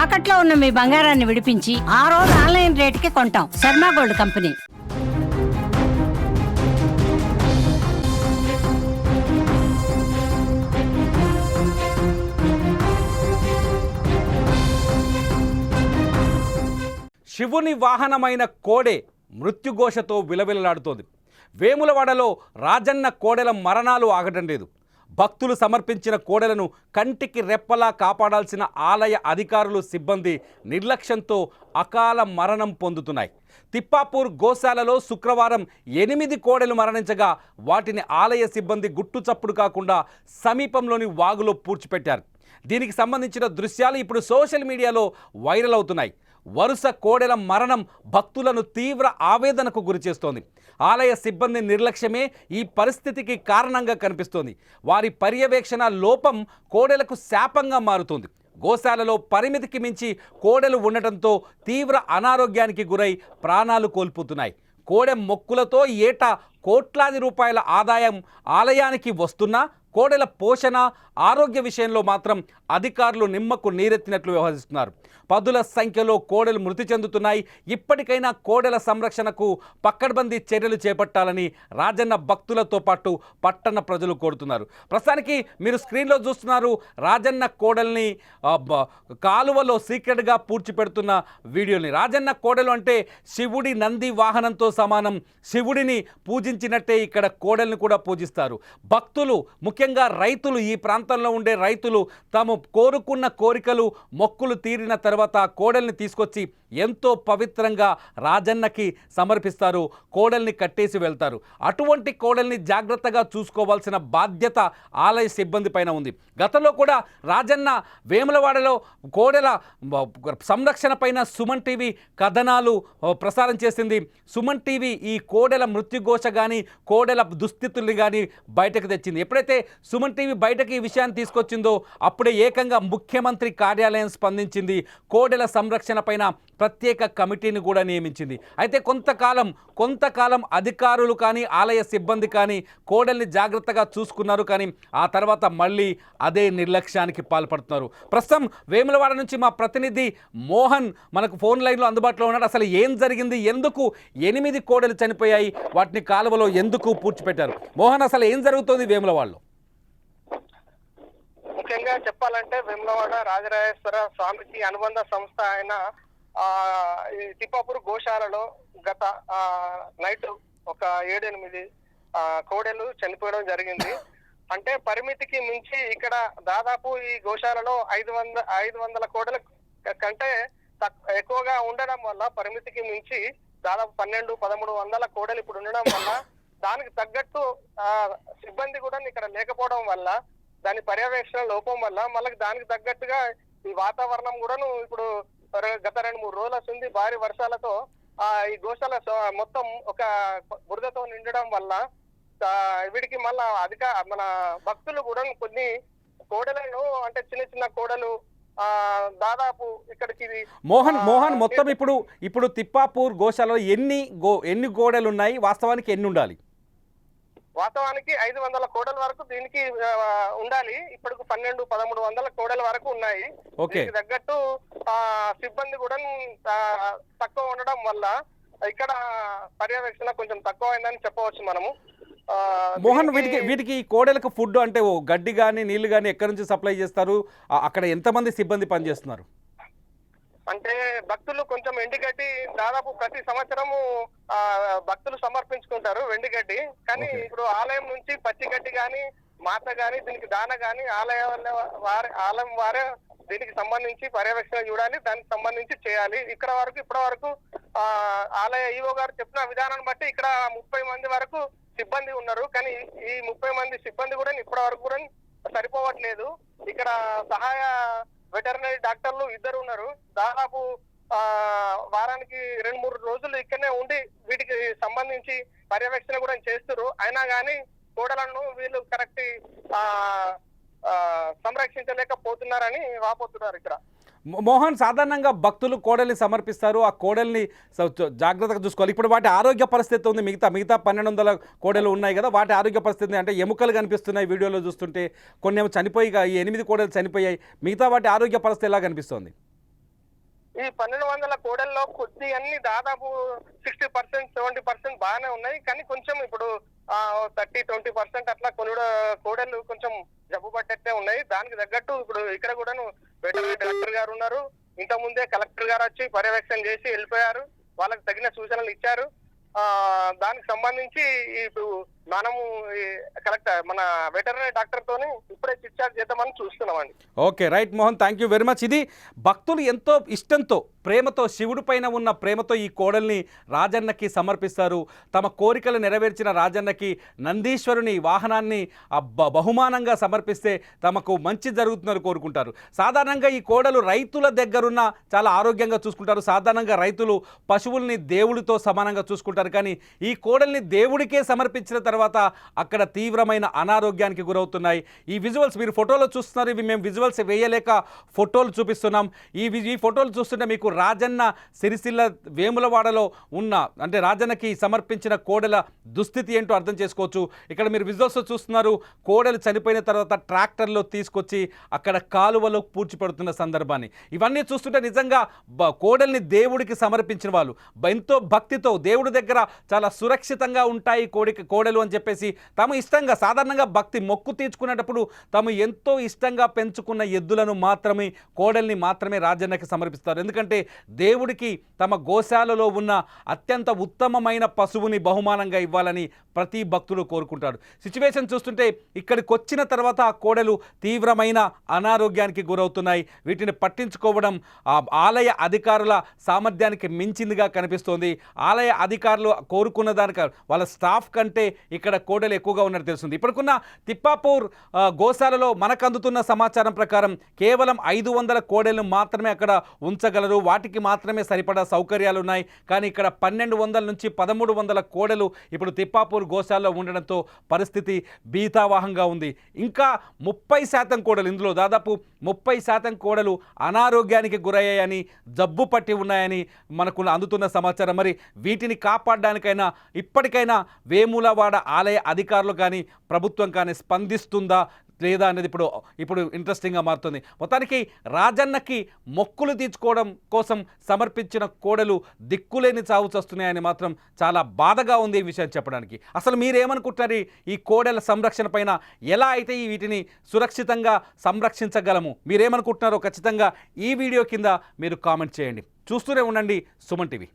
తాకట్లో ఉన్న మీ బంగారాన్ని విడిపించి ఆ రోజు ఆన్లైన్ రేటుకి కొంటాం. Sharma gold company. శివుని వాహనమైన కోడే మృత్యుఘోషతో విలవిలలాడుతోంది. వేములవాడలో రాజన్న కోడెల మరణాలు ఆగటం లేదు. భక్తులు సమర్పించిన కోడెలను కంటికి రెప్పలా కాపాడాల్సిన ఆలయ అధికారులు సిబ్బంది నిర్లక్ష్యంతో అకాల మరణం పొందుతున్నాయి. తిప్పాపూర్ గోశాలలో శుక్రవారం 8 కోడెలు మరణించగా వాటిని ఆలయ సిబ్బంది గుట్టుచప్పుడు కాకుండా సమీపంలోని వాగులో పూడ్చిపెట్టారు. దీనికి సంబంధించిన దృశ్యాలు ఇప్పుడు సోషల్ మీడియాలో వైరల్ అవుతున్నాయి. వరుస కోడెల మరణం భక్తులను తీవ్ర ఆవేదనకు గురిచేస్తోంది. ఆలయ సిబ్బంది నిర్లక్ష్యమే ఈ పరిస్థితికి కారణంగా కనిపిస్తోంది. వారి పర్యవేక్షణ లోపం కోడెలకు శాపంగా మారుతోంది. గోశాలలో పరిమితికి మించి కోడెలు ఉండటంతో తీవ్ర అనారోగ్యానికి గురై ప్రాణాలు కోల్పోతున్నాయి. కోడె మొక్కులతో ఏటా కోట్లాది రూపాయల ఆదాయం ఆలయానికి వస్తున్నా కోడెల పోషణ ఆరోగ్య విషయంలో మాత్రం అధికారులు నిమ్మకు నీరెత్తినట్లు వ్యవహరిస్తున్నారు. పదుల సంఖ్యలో కోడెలు మృతి చెందుతున్నాయి. ఇప్పటికైనా కోడెల సంరక్షణకు పక్కడ్బందీ చర్యలు చేపట్టాలని రాజన్న భక్తులతో పాటు పట్టణ ప్రజలు కోరుతున్నారు. ప్రస్తుతానికి మీరు స్క్రీన్లో చూస్తున్నారు రాజన్న కోడల్ని కాలువలో సీక్రెట్గా పూడ్చిపెడుతున్న వీడియోని. రాజన్న కోడలు అంటే శివుడి నంది వాహనంతో సమానం. శివుడిని పూజించినట్టే ఇక్కడ కోడల్ని కూడా పూజిస్తారు. భక్తులు, ముఖ్యంగా రైతులు, ఈ ప్రాంతంలో ఉండే రైతులు తాము కోరుకున్న కోరికలు మొక్కులు తీరిన తర్వాత కోడల్ని తీసుకొచ్చి ఎంతో పవిత్రంగా రాజన్నకి సమర్పిస్తారు. కోడల్ని కట్టేసి వెళ్తారు. అటువంటి కోడల్ని జాగ్రత్తగా చూసుకోవాల్సిన బాధ్యత ఆలయ సిబ్బంది పైన ఉంది. గతంలో కూడా రాజన్న వేములవాడలో కోడెల సంరక్షణ పైన సుమన్ టీవీ కథనాలు ప్రసారం చేసింది. సుమన్ టీవీ ఈ కోడెల మృత్యుఘోష కానీ కోడెల దుస్థితుల్ని కానీ బయటకు తెచ్చింది. ఎప్పుడైతే సుమన్ టీవీ బయటకు ఈ విషయాన్ని తీసుకొచ్చిందో అప్పుడే ఏకంగా ముఖ్యమంత్రి కార్యాలయం స్పందించింది. కోడెల సంరక్షణ పైన ప్రత్యేక కమిటీని కూడా నియమించింది. అయితే కొంతకాలం అధికారులు కానీ ఆలయ సిబ్బంది కానీ కోడల్ని జాగ్రత్తగా చూసుకున్నారు. కానీ ఆ తర్వాత మళ్ళీ అదే నిర్లక్ష్యానికి పాల్పడుతున్నారు. ప్రస్తుతం వేములవాడ నుంచి మా ప్రతినిధి మోహన్ మనకు ఫోన్ లైన్లో అందుబాటులో ఉన్నాడు. అసలు ఏం జరిగింది, ఎందుకు 8 కోడలు చనిపోయాయి, వాటిని కాలువలో ఎందుకు పూడ్చిపెట్టారు? మోహన్, అసలు ఏం జరుగుతుంది వేములవాడలో? ముఖ్యంగా చెప్పాలంటే వేములవాడ రాజరాజేశ్వర స్వామికి అనుబంధ సంస్థ అయిన ఈ తిప్పాపూర్ గోశాలలో గత నైట్ ఒక 7-8 కోడెలు చనిపోవడం జరిగింది. అంటే పరిమితికి మించి ఇక్కడ దాదాపు ఈ గోశాలలో 500 కోడల కంటే ఎక్కువగా ఉండడం వల్ల పరిమితికి మించి దాదాపు 1200-1300 కోడలు ఇప్పుడు ఉండడం వల్ల దానికి తగ్గట్టు సిబ్బంది కూడా ఇక్కడ లేకపోవడం వల్ల దాని పర్యవేక్షణ లోపం వల్ల మళ్ళీ దానికి తగ్గట్టుగా ఈ వాతావరణం కూడాను ఇప్పుడు గత 2-3 రోజుల వస్తుంది భారీ వర్షాలతో ఈ గోశాల మొత్తం ఒక బురదతో నిండడం వల్ల వీడికి మళ్ళా మన భక్తులు కూడా కొన్ని కోడలను అంటే చిన్న కోడలు దాదాపు ఇక్కడికి మోహన్ మొత్తం ఇప్పుడు తిప్పాపూర్ గోశాలలో ఎన్ని కోడలు ఉన్నాయి, వాస్తవానికి ఎన్ని ఉండాలి? వాస్తవానికి 500 కోడల వరకు దీనికి ఉండాలి. ఇప్పుడు 1200-1300 కోడల వరకు ఉన్నాయి. దీనికి తగ్గట్టు సిబ్బంది కూడా తక్కువ ఉండడం వల్ల ఇక్కడ పర్యవేక్షణ కొంచెం తక్కువ అయిందని చెప్పవచ్చు మనము. మోహన్, వీటికి కోడలకు ఫుడ్ అంటే గడ్డి కానీ నీళ్లు కానీ ఎక్కడి నుంచి సప్లై చేస్తారు? అక్కడ ఎంతమంది సిబ్బంది పనిచేస్తున్నారు? అంటే భక్తులు కొంచెం ఎండుగడ్డి దాదాపు ప్రతి సంవత్సరము భక్తులు సమర్పించుకుంటారు వెండిగడ్డి. కానీ ఇప్పుడు ఆలయం నుంచి పచ్చిగడ్డి గాని మాత గాని దీనికి దాన గాని ఆలయం వారే దీనికి సంబంధించి పర్యవేక్షణ చూడాలి, దానికి సంబంధించి చేయాలి. ఇప్పటి వరకు ఆలయ ఈవో గారు చెప్పిన విధానాన్ని బట్టి ఇక్కడ 30 మంది వరకు సిబ్బంది ఉన్నారు. కానీ ఈ 30 మంది సిబ్బంది కూడా ఇప్పటి వరకు కూడా సరిపోవట్లేదు. ఇక్కడ సహాయ వెటర్నరీ డాక్టర్లు 2 ఉన్నారు. దాదాపు వారానికి 2-3 రోజులు ఇక్కడనే ఉండి వీటికి సంబంధించి పర్యవేక్షణ కూడా చేస్తారు. అయినా కానీ కోడలను వీళ్ళు కరెక్ట్ సంరక్షించలేకపోతున్నారని వాపోతున్నారు ఇక్కడ. మోహన్, సాధారణంగా భక్తులు కోడల్ని సమర్పిస్తారు, ఆ కోడల్ని జాగ్రత్తగా చూసుకోవాలి. ఇప్పుడు వాటి ఆరోగ్య పరిస్థితి ఉంది, మిగతా 1200 కోడలు ఉన్నాయి కదా, వాటి ఆరోగ్య పరిస్థితి అంటే ఎముకలు కనిపిస్తున్నాయి వీడియోలో చూస్తుంటే. కొన్ని ఏమో చనిపోయి, ఈ 8 కోడలు చనిపోయాయి. మిగతా వాటి ఆరోగ్య పరిస్థితి ఎలా కనిపిస్తుంది? ఈ 1200 కోడల్లో కొద్ది అన్ని దాదాపు 60% 70% బాగానే ఉన్నాయి. కానీ కొంచెం ఇప్పుడు 30-20% అట్లా కొన్ని కోడలు కొంచెం జబ్బు పట్టేట్టే ఉన్నాయి. దానికి తగ్గట్టు ఇప్పుడు ఇక్కడ కూడాను వెటర్నరీ డాక్టర్ గారు ఉన్నారు. ఇంత ముందే కలెక్టర్ గారు వచ్చి పర్యవేక్షణ చేసి వెళ్ళిపోయారు. వాళ్ళకి తగిన సూచనలు ఇచ్చారు. దానికి సంబంధించి ఇప్పుడు మనము కలెక్టర్ మన వెటర్నరీ డాక్టర్ తోని ఇప్పుడే డిశ్చార్జ్ చేద్దామని చూస్తున్నామండి. Okay, right Mohan, thank you very much. ఇది భక్తులు ఎంతో ఇష్టంతో, ప్రేమతో, శివుడి పైన ఉన్న ప్రేమతో ఈ కోడల్ని రాజన్నకి సమర్పిస్తారు. తమ కోరికలు నెరవేర్చిన రాజన్నకి నందీశ్వరుని వాహనాన్ని బహుమానంగా సమర్పిస్తే తమకు మంచి జరుగుతుందని కోరుకుంటారు. సాధారణంగా ఈ కోడలు రైతుల దగ్గరున్న చాలా ఆరోగ్యంగా చూసుకుంటారు. సాధారణంగా రైతులు పశువుల్ని దేవుడితో సమానంగా చూసుకుంటారు. కానీ ఈ కోడల్ని దేవుడికే సమర్పించిన తర్వాత అక్కడ తీవ్రమైన అనారోగ్యానికి గురవుతున్నాయి. ఈ విజువల్స్ మీరు ఫోటోలో చూస్తున్నారు. ఇవి మేము విజువల్స్ వేయలేక ఫోటోలు చూపిస్తున్నాం. ఈ ఫోటోలు చూస్తుంటే మీకు రాజన్న సిరిసిల్ల వేములవాడలో ఉన్న, అంటే రాజన్నకి సమర్పించిన కోడల దుస్థితి ఏంటో అర్థం చేసుకోవచ్చు. ఇక్కడ మీరు విజువల్స్ చూస్తున్నారు. కోడలు చనిపోయిన తర్వాత ట్రాక్టర్లో తీసుకొచ్చి అక్కడ కాలువలో పూడ్చిపెడుతున్న సందర్భాన్ని. ఇవన్నీ చూస్తుంటే నిజంగా కోడల్ని దేవుడికి సమర్పించిన వాళ్ళు ఎంతో భక్తితో, దేవుడి దగ్గర చాలా సురక్షితంగా ఉంటాయి కోడలు అని చెప్పేసి తాము ఇష్టంగా, సాధారణంగా భక్తి మొక్కు తీర్చుకునేటప్పుడు తాము ఎంతో ఇష్టంగా పెంచుకున్న ఎద్దులను మాత్రమే, కోడల్ని మాత్రమే రాజన్నకి సమర్పిస్తారు. ఎందుకంటే దేవుడికి తమ గోశాలలో ఉన్న అత్యంత ఉత్తమమైన పశువుని బహుమానంగా ఇవ్వాలని ప్రతి భక్తుడు కోరుకుంటాడు. సిచ్యువేషన్ చూస్తుంటే ఇక్కడికి వచ్చిన తర్వాత ఆ కోడలు తీవ్రమైన అనారోగ్యానికి గురవుతున్నాయి. వీటిని పట్టించుకోవడం ఆలయ అధికారుల సామర్థ్యానికి మించిందిగా కనిపిస్తోంది. ఆలయ అధికారులు కోరుకున్న దానికి వాళ్ళ స్టాఫ్ కంటే ఇక్కడ కోడలు ఎక్కువగా ఉన్నట్టు తెలుస్తుంది. ఇప్పటికున్న తిప్పాపూర్ గోశాలలో మనకు అందుతున్న సమాచారం ప్రకారం కేవలం 500 కోడలను మాత్రమే అక్కడ ఉంచగలరు. వాటికి మాత్రమే సరిపడా సౌకర్యాలు ఉన్నాయి. కానీ ఇక్కడ 1200 నుంచి 1300 కోడలు ఇప్పుడు తిప్పాపూర్ గోశాలలో ఉండడంతో పరిస్థితి భీతావహంగా ఉంది. ఇంకా 30% కోడలు, ఇందులో దాదాపు 30% కోడలు అనారోగ్యానికి గురయ్యాయని, జబ్బు పట్టి ఉన్నాయని మనకు అందుతున్న సమాచారం. మరి వీటిని కాపాడడానికైనా ఇప్పటికైనా వేములవాడ ఆలయ అధికారులు కానీ ప్రభుత్వం కానీ స్పందిస్తుందా లేదా అనేది ఇప్పుడు ఇంట్రెస్టింగ్గా మారుతుంది. మొత్తానికి రాజన్నకి మొక్కులు తీర్చుకోవడం కోసం సమర్పించిన కోడలు దిక్కులేని చావు చస్తున్నాయని మాత్రం చాలా బాధగా ఉంది ఈ విషయం చెప్పడానికి. అసలు మీరేమనుకుంటున్నారు? ఈ కోడల సంరక్షణ పైన ఎలా అయితే వీటిని సురక్షితంగా సంరక్షించగలము మీరేమనుకుంటున్నారో ఖచ్చితంగా ఈ వీడియో కింద మీరు కామెంట్ చేయండి. చూస్తూనే ఉండండి సుమన్ టీవీ.